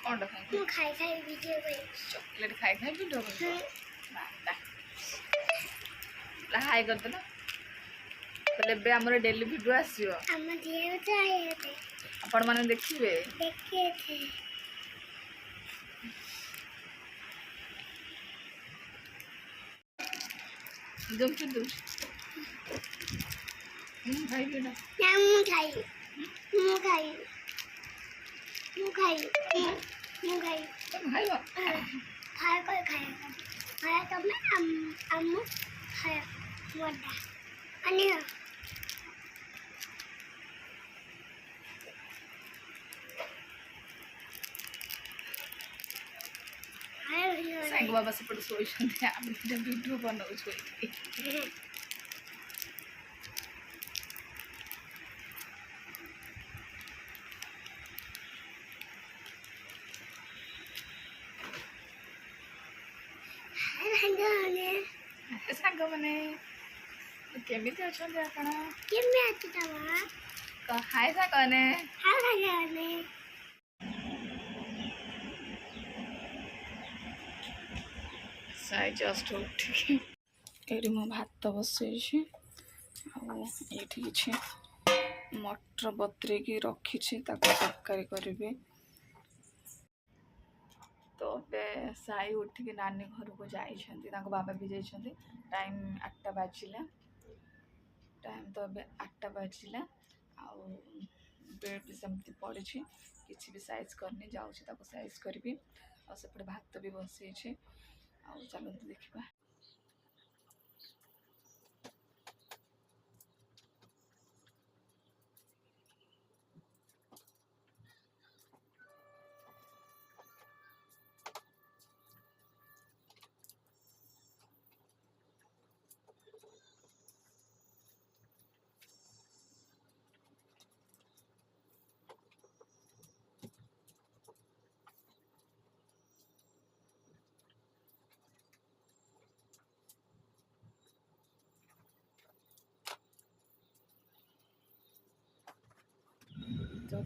कौन खाई ମୁଁ ଖାଇ ଖାଇ ଭିଡ଼ିଓ କରିବି। चॉकलेट खाई खाई वीडियो हाई करदे ना तेल आमर डेली वीडियो आसो ଆମ ଝିଅ ଚାହିଁବେ आपण मैंने देखिए ଦେଖିବେ जमती दूर भाई बेटा ନା ମୁଁ ଖାଇବି ମୁଁ ଖାଇବି ମୁଁ ଖାଇବି ମୁଁ ଖାଇବି तुम खाइबा ଖାଇ କରି ଖାଇବା ଖାଇବା ତମେ ଆମ ଖାଇବା ବଡ଼ା ଆନିଅ साइंग बाबा से पड़ सोई आम वीडियो बनाऊ सांग मैंने केमिति अच्छा आपण କେମିତି ଅଛି ତମ हाय सांग ने ଖାଇବାने साई जस्ट उठी ये मो भात बसई ये मटर बतरेकी रखी तरकारी करी तो बे साई उठिक नानी घर को जाइए बाबा भी जाइए टाइम 8टा बाजिला टाइम तो ए 8टा बाजिला बेड भी सेमती पड़ी किसी भी साइज करनी जाऊँगी साइज करी आसपटे भात भी बसई चलते देखा तो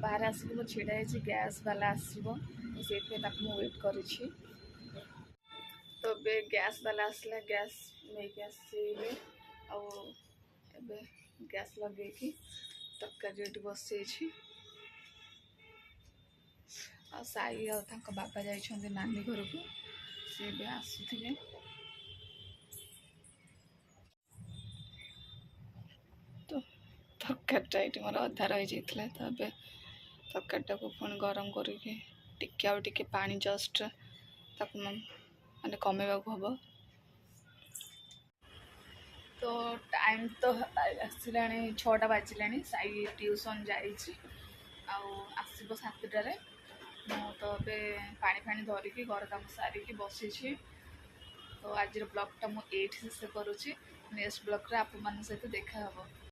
बाहर आसिक मुझे छिड़ा है गैस वाला आसो से वेट कर तो बे गैस वाला आसला गैस नहीं आसले गैस लगे तरकारी ये बसई साई बाबा जाइए नानी घर को सी भी आसुले तो तरकारीटा ये मोर अधा रही जाता तो ए तरकारीटा को पुणी गरम करके पानी जस्ट माने कमेवा हम तो टाइम तो आसला 6टा बाजिला साई ट्यूशन आसब 7टारे तो ए पानी फाणी धरिकी घर काम सारिकी बसी तो आज ब्लॉगटा मुझे शेष करुँची नेक्स्ट ब्लॉग रे आप सहित देखा।